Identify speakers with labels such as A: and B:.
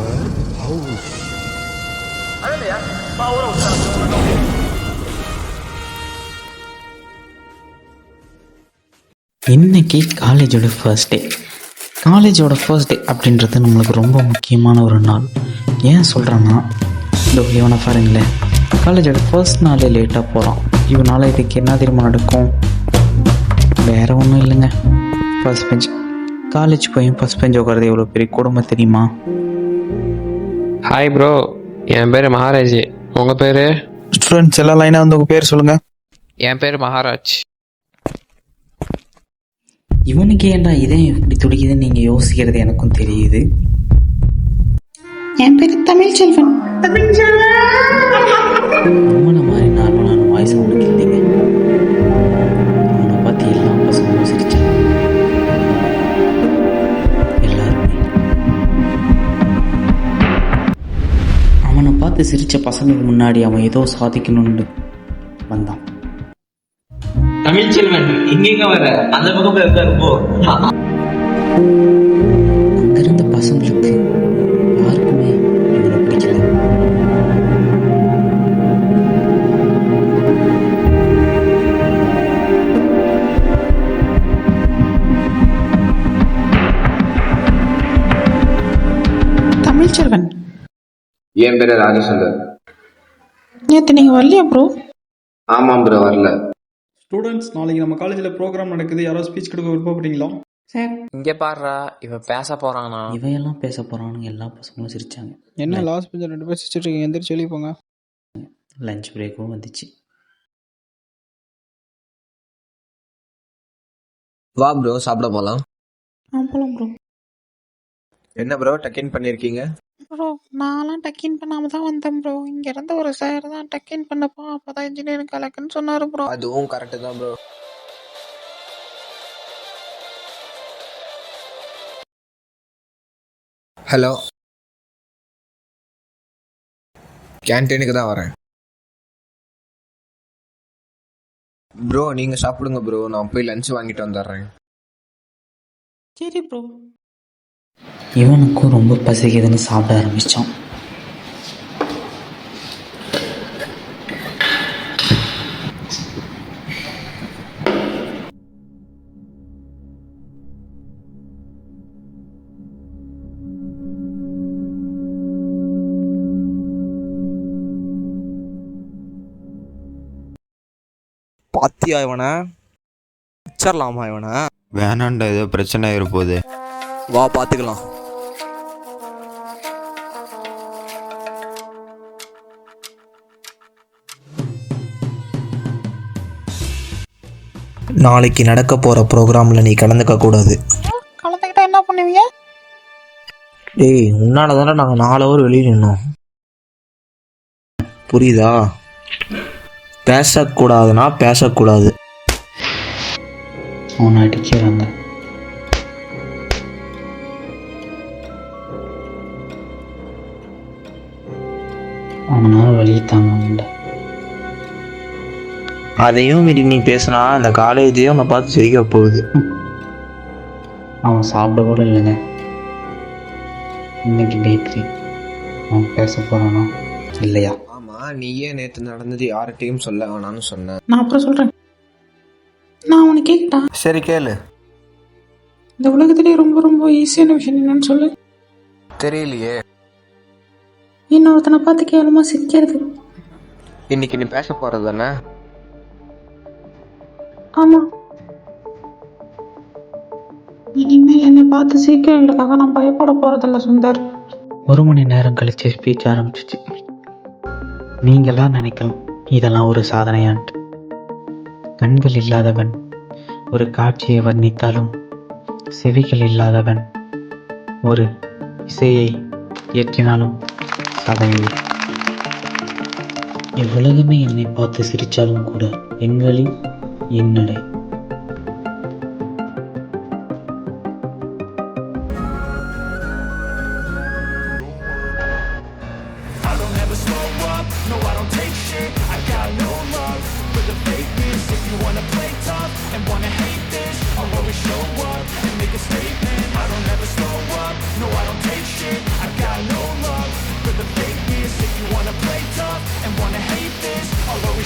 A: house.
B: இன்னைக்கு காலேஜோட first day அப்படின்றது நம்மளுக்கு ரொம்ப முக்கியமான ஒரு நாள். ஏன் சொல்கிறேன்னா, இவனை பாருங்களேன், காலேஜோட ஃபர்ஸ்ட் நாளே லேட்டாக போகிறான். இவனால் இதுக்கு என்ன தெரியுமா நடக்கும்? வேறு ஒன்றும் இல்லைங்க, ஃபர்ஸ்ட் பெஞ்ச். காலேஜ் போய் ஃபர்ஸ்ட் பெஞ்ச் உட்காரது எவ்வளோ பெரிய குடும்பம் தெரியுமா?
C: ஹாய் ப்ரோ, என் பேர் மகாராஜ். உங்கள் பேர்?
D: ஸ்டூடெண்ட்ஸ் எல்லாம் லைனாக வந்து உங்கள் பேர் சொல்லுங்கள்.
C: என் பேர் மகாராஜ்.
B: இவனுக்கு ஏன்டா இதே எப்படி துடிக்குதுன்னு நீங்கள் யோசிக்கிறது எனக்கும் தெரியுது.
E: என் பேர் தமிழ்ச்செல்வன்.
B: நம்மளை மாதிரி நார்மலான வாய்ஸ் அவனுக்கு இல்லைங்க. அவனை பார்த்து எல்லா பசங்களும் சிரிச்சாங்க. எல்லாருமே அவனை பார்த்து சிரித்த பசங்களுக்கு முன்னாடி அவன் ஏதோ சாதிக்கணும்னு வந்தான்.
F: தமிழ்ச்செல்வன் இங்க வர அந்த பக்கம் இருக்காரு போ.
B: அங்கிருந்த பசங்களுக்கு யாருக்குமே இவனை பிடிக்கல.
E: தமிழ்ச்செல்வன்,
G: என் பேரு ராஜசுந்தர்.
E: நேற்று நீங்கள் வரலையா ப்ரோ?
G: ஆமாம் ப்ரோ, வரல.
D: ஸ்டூடெண்ட்ஸ், நாளைக்கு நம்ம காலேஜில் ப்ரோக்ராம் நடக்குது. யாராவது ஸ்பீச் கொடுக்க விருப்பப்படுறீங்களா?
E: சார்,
C: இங்கே பாடுறா, இவன் பேச போகிறானா?
B: இவையெல்லாம் பேச போகிறானுங்க. எல்லா பசங்களும் சிரித்தாங்க.
D: என்ன லாஸ்ட் பெஞ்சில் 2 பேர் சிரிச்சிட்டு இருக்கீங்க? எந்திரிச்சு வெளியே போங்க.
B: லஞ்ச் பிரேக்கும் வந்துச்சு.
H: வா ப்ரோ, சாப்பிட போகலாம்.
E: போகலாம் ப்ரோ.
H: என்ன ப்ரோ டக்கின் பண்ணியிருக்கீங்க?
E: ப்ரோ, நான்லாம் டக்கின் பண்ணாமல் தான் வந்தேன் ப்ரோ. இங்கேருந்து ஒரு சார் தான் டக்கின் பண்ணப்போ அப்போ தான் இன்ஜினியரிங் கலக்குன்னு சொன்னார் ப்ரோ.
H: அதுவும் கரெக்டு தான் ப்ரோ. ஹலோ, கேன்டீனுக்கு தான் வரேன் ப்ரோ. நீங்கள் சாப்பிடுங்க ப்ரோ, நான் போய் லஞ்ச் வாங்கிட்டு வந்துடுறேன்.
E: சரி ப்ரோ.
B: இவனுக்கும் ரொம்ப பசிக்குதுன்னு சாப்பிட ஆரம்பித்தான்.
H: பாத்தியா இவனை? வச்சிடலாமா இவனை?
A: வேணாண்டா, ஏதோ பிரச்சனை இருப்போது.
H: வா பார்த்துக்கலாம். நாளைக்கு நடக்க போகிற ப்ரோக்ராமில் நீ கலந்துக்க கூடாது.
E: கலந்துக்கிட்டா என்ன பண்ணுவீங்க?
H: டேய், உன்னால தானே நாங்கள் 4 ஹவர் வெளியே நின்னோம், புரியுதா? பேசக்கூடாதுன்னா பேசக்கூடாது.
B: அவனை அடிக்கிறாங்க. அவனால வழி தாங்க முடியல.
H: அதையும் மீறி நீ பேசினா அந்த காலேஜே உன்னை பார்த்து சிரிக்க போகுது.
B: அவன் சாப்பிட கூட இல்லைங்க. இன்னைக்கு பேக்கரி. அவன் பேச போகிறானா இல்லையா?
H: ஆமாம், நீயே நேற்று நடந்தது யார்கிட்டையும் சொல்ல வேணான்னு சொன்னேன்.
E: நான் அப்புறம் சொல்கிறேன். நான் உனக்கு கேட்டா,
H: சரி கேளு.
E: இந்த உலகத்திலே ரொம்ப ரொம்ப ஈஸியான விஷயம் என்னன்னு சொல்லு.
H: தெரியலையே.
E: இன்னொருத்தனை பார்த்து கேவலமாக சிரிக்கிறது.
H: இன்னைக்கு நீ பேச போகிறது தானே?
E: ஆமாம். இனிமேல் என்னை பார்த்து சிரிக்கிறவங்களுக்காக நான் பயப்பட போகிறதில்ல சுந்தர்.
B: 1 மணி நேரம் கழிச்சு ஸ்பீச் ஆரம்பிச்சிச்சு. நீங்களாம் நினைக்கலாம் இதெல்லாம் ஒரு சாதனையான்ட்டு. கண்கள் இல்லாதவன் ஒரு காட்சியை வர்ணித்தாலும், செவிகள் இல்லாதவன் ஒரு இசையை இயற்றினாலும் சாதனை. இவ்வுலகமே என்னை பார்த்து சிரித்தாலும் கூட என் வழி என்னடை.
I: No, I don't take shit. I got no love for the fakeness. If you wanna play tough and wanna hate this, I'll always show up and make a statement. I don't ever slow up. No, I don't take shit. I got no love. you wanna play